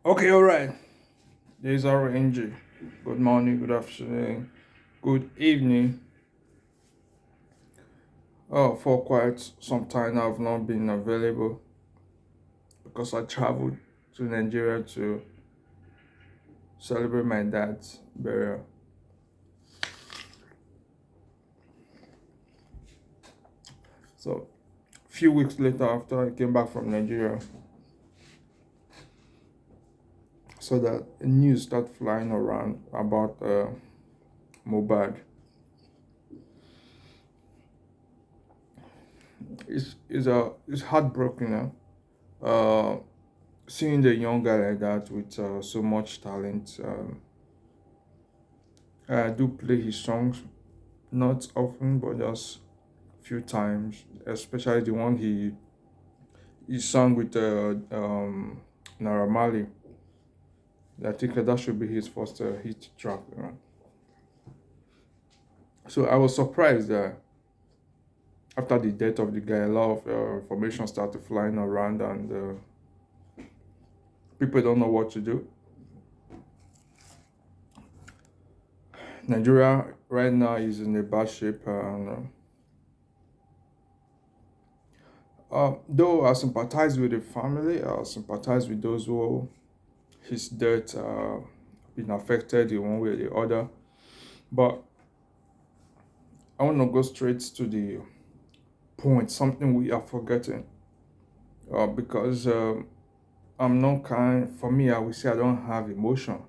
Okay, all right. This is our NG. Good morning, good afternoon, good evening. Oh, for quite some time I've not been available because I traveled to Nigeria to celebrate my dad's burial. So, a few weeks later, after I came back from Nigeria, so that news started flying around about Mohbad. It's heartbroken. Uh, Seeing the young guy like that with so much talent. I do play his songs, not often, but just few times, especially the one he sang with Naramali. I think that should be his first hit track. So I was surprised that after the death of the guy, a lot of information started flying around, and people don't know what to do. Nigeria right now is in a bad shape, and though I sympathize with the family, I sympathize with those who his death been affected in one way or the other. But I want to go straight to the point, something we are forgetting. Because I'm not for me, I would say I don't have emotion.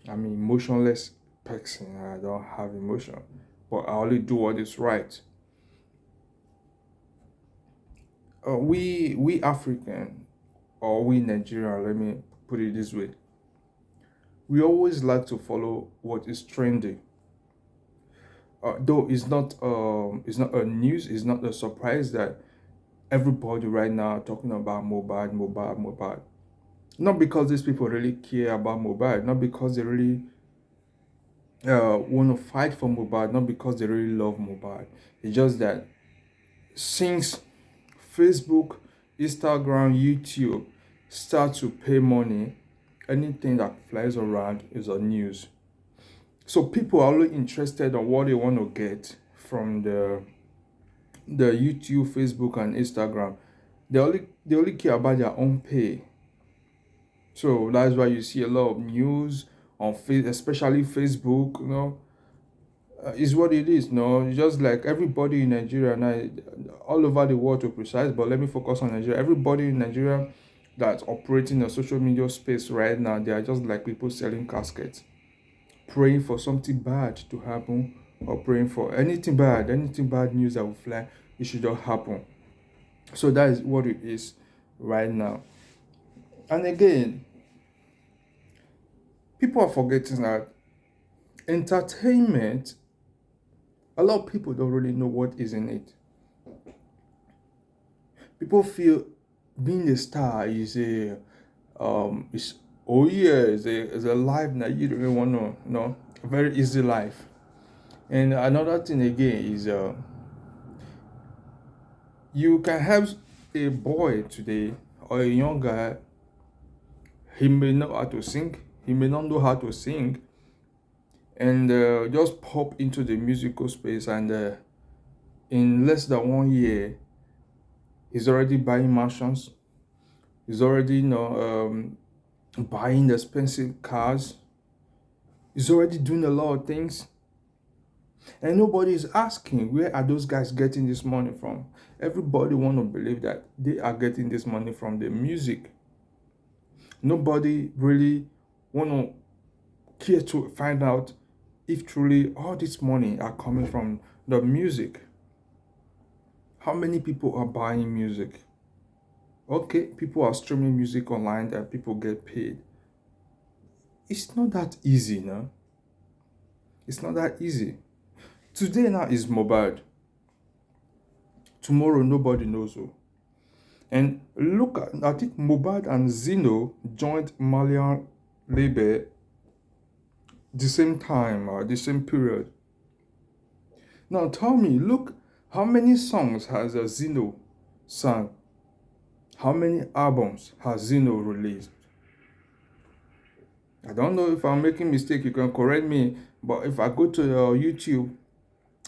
I'm an emotionless person. I don't have emotion. But I only do what is right. We African, or we Nigerian, let me put it this way. We always like to follow what is trending. Though it's not a news, it's not a surprise that everybody right now talking about Mohbad, Mohbad, Mohbad. Not because these people really care about Mohbad, not because they really want to fight for Mohbad, not because they really love Mohbad. It's just that since Facebook, Instagram, YouTube start to pay money, anything that flies around is a news. So people are only interested on what they want to get from the YouTube, Facebook, and Instagram. They only care about their own pay. So that's why you see a lot of news on especially Facebook. Is what it is. No, it's just like everybody in Nigeria now, all over the world to precise. But let me focus on Nigeria. Everybody in Nigeria that's operating the social media space right now, they are just like people selling caskets, praying for something bad to happen, or praying for anything bad news that will fly. It should just happen. So that is what it is right now. And again, people are forgetting that entertainment, a lot of people don't really know what is in it. People feel being a star is oh yeah, is a life that you don't really want to, a very easy life. And another thing again is you can have a boy today or a young guy. He may know how to sing, he may not know how to sing, and just pop into the musical space, and in less than 1 year he's already buying mansions, he's already buying expensive cars, he's already doing a lot of things, and nobody is asking where are those guys getting this money from. Everybody want to believe that they are getting this money from the music. Nobody really want to care to find out if truly all this money are coming from the music. How many people are buying music? Okay, people are streaming music online and people get paid. It's not that easy, no? It's not that easy. Today now is Mobile. Tomorrow nobody knows who. And look at, I think Mohbad and Zeno joined Malian label the same time or the same period. Now tell me, look, how many songs has Zeno sung? How many albums has Zeno released? I don't know if I'm making mistake. You can correct me. But if I go to YouTube,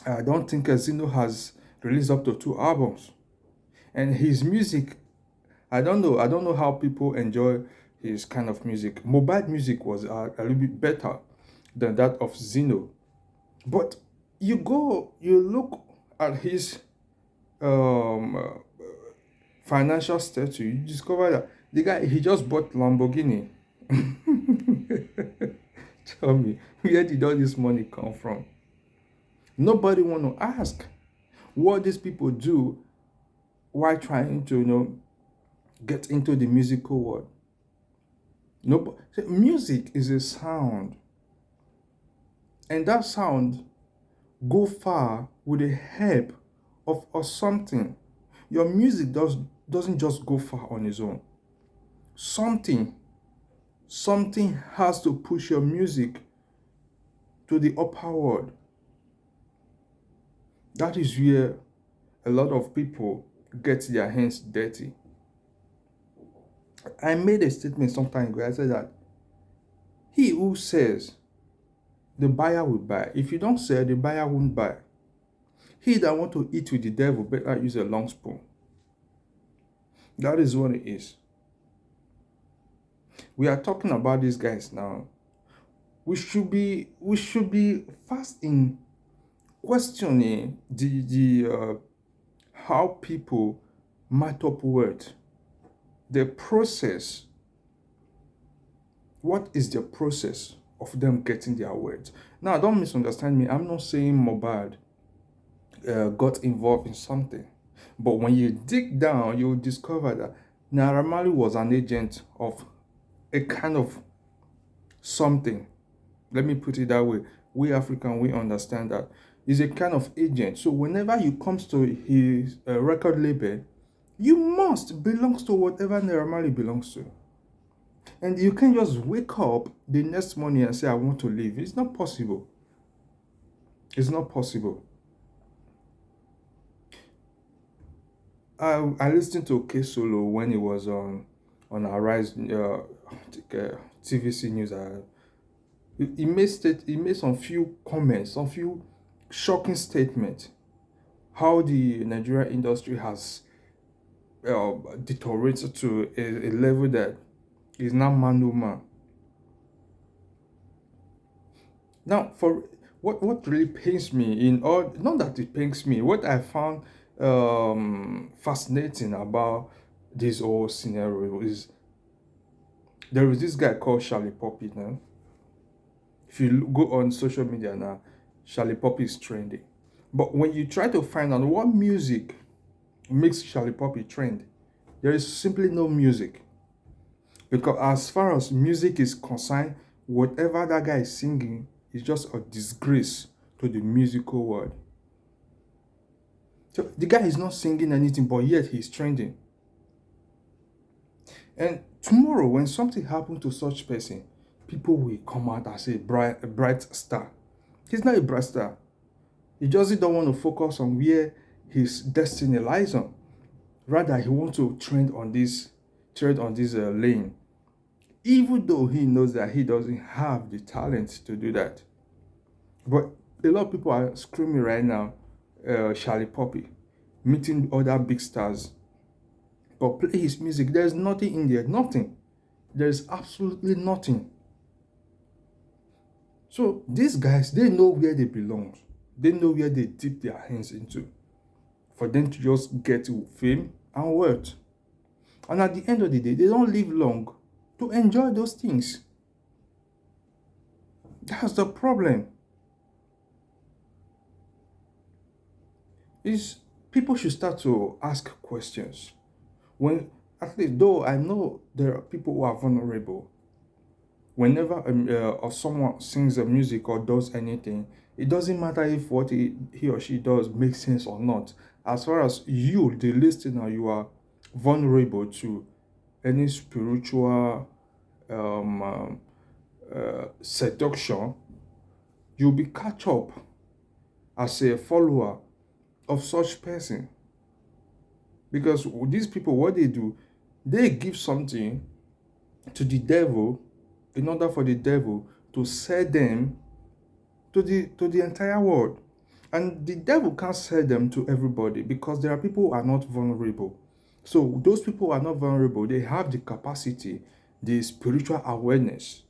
I don't think Zeno has released up to 2 albums. And his music, I don't know. I don't know how people enjoy his kind of music. Mohbad music was a little bit better than that of Zeno. But you look at his um, uh, financial status, you discover that the guy, he just bought Lamborghini. Tell me, where did all this money come from? Nobody want to ask what these people do while trying to, get into the musical world. Nobody. Music is a sound, and that sound go far with the help of something. Your music doesn't just go far on its own. Something, something has to push your music to the upper world. That is where a lot of people get their hands dirty. I made a statement some time ago. I said that he who says the buyer will buy. If you don't sell, the buyer won't buy. He that want to eat with the devil better use a long spoon. That is what it is. We are talking about these guys now. We should be fast in questioning the how people match up words, the process. What is the process of them getting their words? Now, don't misunderstand me. I'm not saying Mohbad got involved in something, but when you dig down, you'll discover that Naira Marley was an agent of a kind of something. Let me put it that way. We African, we understand that he's a kind of agent. So whenever you comes to his record label, you must belongs to whatever Naira Marley belongs to. And you can't just wake up the next morning and say, I want to leave. It's not possible. It's not possible. I listened to K Solo when he was on Arise TVC News. He made some few comments, some few shocking statements. How the Nigerian industry has deteriorated to a level that is now man no man. Now, for what really pains me in all, not that it pains me, what I found fascinating about this whole scenario is there is this guy called Charlie Poppy now. If you go on social media now, Charlie Poppy is trending. But when you try to find out what music makes Charlie Poppy trend, there is simply no music. Because as far as music is concerned, whatever that guy is singing is just a disgrace to the musical world. So the guy is not singing anything, but yet he's trending. And tomorrow, when something happens to such person, people will come out as a bright star. He's not a bright star. He just don't want to focus on where his destiny lies on. Rather, he wants to trend on this lane, even though he knows that he doesn't have the talent to do that. But a lot of people are screaming right now, Charlie Poppy, meeting other big stars. But play his music. There's nothing in there. Nothing. There's absolutely nothing. So these guys, they know where they belong. They know where they dip their hands into. For them to just get fame and wealth. And at the end of the day, they don't live long to enjoy those things. That's the problem. Is people should start to ask questions. When, at least, though I know there are people who are vulnerable, whenever or someone sings a music or does anything, it doesn't matter if what he or she does makes sense or not. As far as you, the listener, you are vulnerable to any spiritual seduction, you'll be catch up as a follower of such person. Because these people, what they do, they give something to the devil, in order for the devil to sell them to the entire world. And the devil can't sell them to everybody because there are people who are not vulnerable. So those people who are not vulnerable, they have the capacity, the spiritual awareness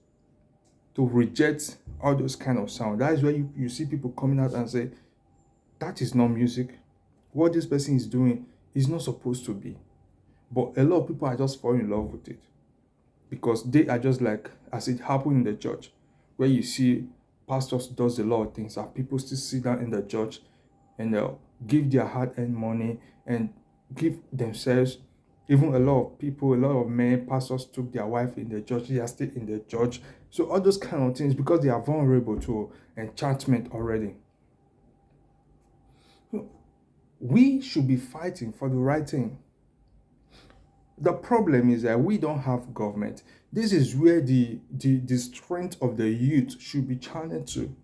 to reject all those kind of sound. That is where you see people coming out and say, that is not music. What this person is doing is not supposed to be. But a lot of people are just falling in love with it because they are just like, as it happened in the church, where you see pastors does a lot of things and people still sit down in the church and give their hard-earned money and give themselves. Even a lot of people, a lot of men, pastors took their wife in the church, they are still in the church. So all those kind of things, because they are vulnerable to enchantment already. We should be fighting for the right thing. The problem is that we don't have government. This is where the strength of the youth should be channeled to.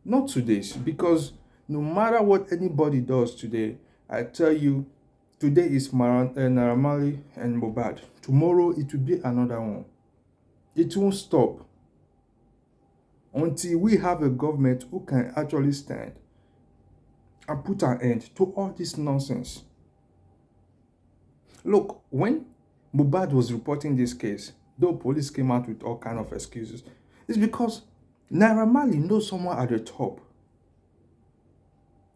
Not to this, because no matter what anybody does today, I tell you, today is Naira Marley and Mohbad. Tomorrow it will be another one. It won't stop until we have a government who can actually stand and put an end to all this nonsense. Look, when Mohbad was reporting this case, though police came out with all kind of excuses, it's because Naira Marley knows someone at the top.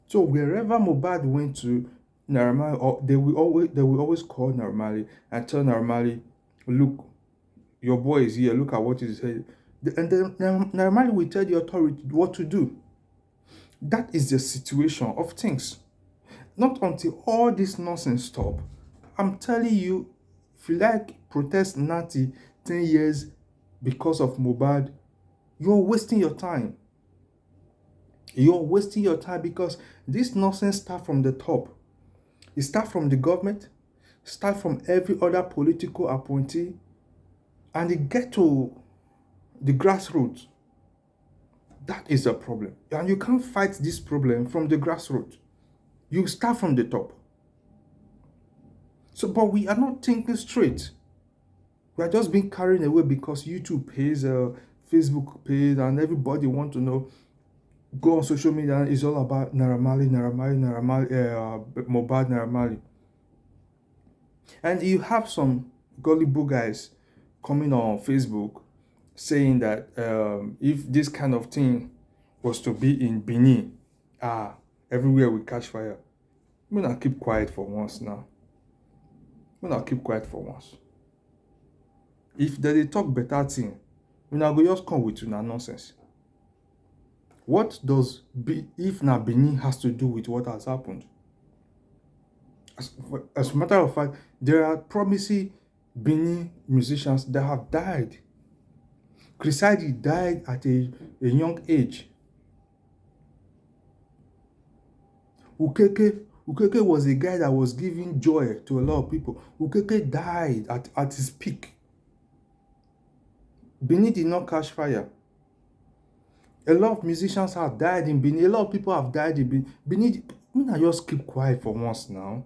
So wherever Mohbad went to, Naira Marley, they will always call Naira Marley and tell Naira Marley, look, your boy is here, look at what he's saying. And then Naira Marley will tell the authority what to do. That is the situation of things. Not until all this nonsense stop. I'm telling you, if you like protest Nati 10 years because of Mohbad, you're wasting your time. You're wasting your time because this nonsense starts from the top. It starts from the government, start from every other political appointee, and it get to the grassroots. That is the problem. And you can't fight this problem from the grassroots. You start from the top. So, but we are not thinking straight. We are just being carried away because YouTube pays, Facebook pays, and everybody want to know. Go on social media, it's all about Naira Marley, Mohbad, Naira Marley. And you have some gullible guys coming on Facebook saying that if this kind of thing was to be in Benin, everywhere will catch fire. I'm gonna keep quiet for once now. I'm gonna keep quiet for once. If they talk better thing, we now go just come with una nonsense. What does if na Benin has to do with what has happened? As a matter of fact, there are promising Benin musicians that have died. Crisadi died at a young age. Ukeke was a guy that was giving joy to a lot of people. Ukeke died at his peak. Benin did not catch fire. A lot of musicians have died in Benin. A lot of people have died in Benin. Benin, I just keep quiet for once now.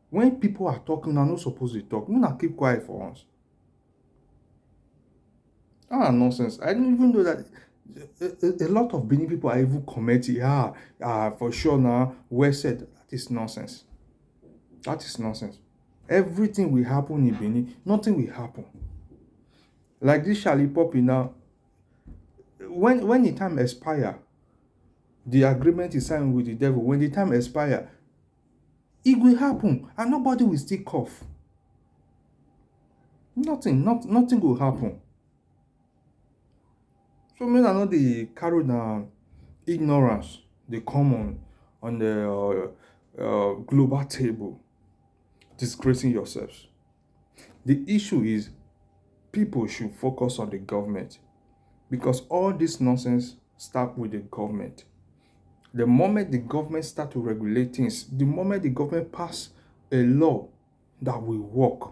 When people are talking, I'm not supposed to talk. I keep quiet for once. Nonsense. I didn't even know that a lot of Benin people are even commenting, for sure now, well said. That is nonsense. That is nonsense. Everything will happen in Benin. Nothing will happen. Like this Charlie Poppy now, when the time expire, the agreement is signed with the devil. When the time expire, it will happen, and nobody will still cough. Nothing will happen. So men are not the carry down ignorance, the common on the global table, disgracing yourselves. The issue is people should focus on the government, because all this nonsense starts with the government. The moment the government start to regulate things, the moment the government pass a law that will work,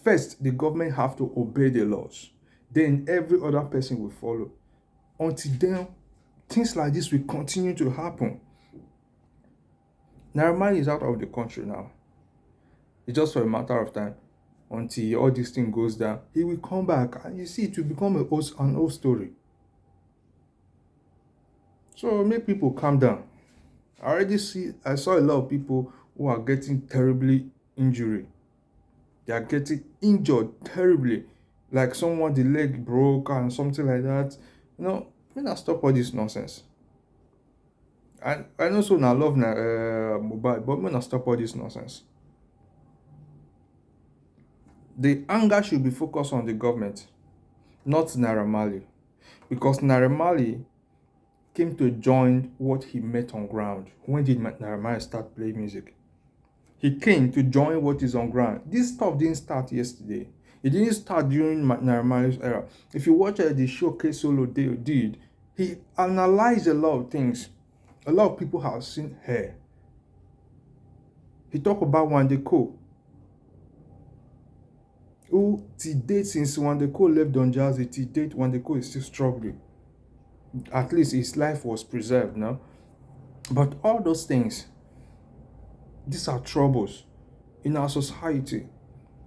first the government have to obey the laws. Then every other person will follow. Until then, things like this will continue to happen. Naira Marley is out of the country now. It's just for a matter of time. until all this thing goes down. He will come back, and you see, it will become an old story. So make people calm down. I saw a lot of people who are getting terribly injury. They are getting injured terribly, like someone the leg broke and something like that. When I stop all this nonsense. I know so now love Mohbad, but when I stop all this nonsense. The anger should be focused on the government, not Naira Marley, because Naira Marley came to join what he met on ground. When did Naira Marley start playing music? He came to join what is on ground. This stuff didn't start yesterday. It didn't start during Naira Marley's era. If you watch the showcase solo they did, he analyzed a lot of things. A lot of people have seen her. He talked about Wandeko, who to date, since Wandeko left Don Jazzy, to date Wandeko is still struggling. At least his life was preserved now. But all those things, these are troubles in our society.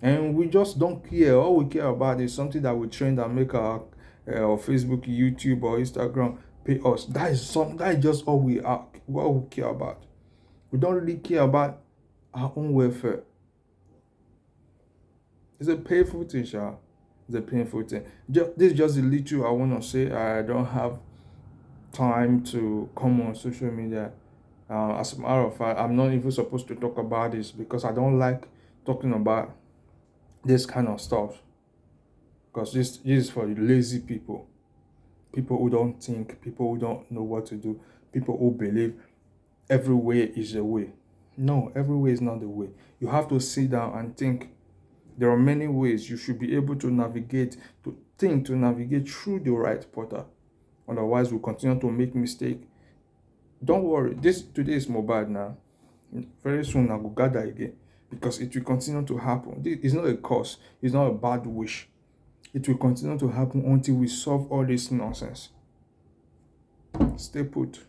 And we just don't care. All we care about is something that will trend and make our Facebook, YouTube, or Instagram pay us. That is just all what we care about. We don't really care about our own welfare. It's a painful thing, Sha. It's a painful thing. This is just the little I want to say. I don't have time to come on social media. As a matter of fact, I'm not even supposed to talk about this because I don't like talking about this kind of stuff. Because this is for lazy people. People who don't think, people who don't know what to do, people who believe every way is a way. No, every way is not the way. You have to sit down and think. There are many ways you should be able to navigate, to navigate through the right portal. Otherwise, we'll continue to make mistakes. Don't worry, today is Mohbad now. Very soon I will gather again because it will continue to happen. This is not a curse, it's not a bad wish. It will continue to happen until we solve all this nonsense. Stay put.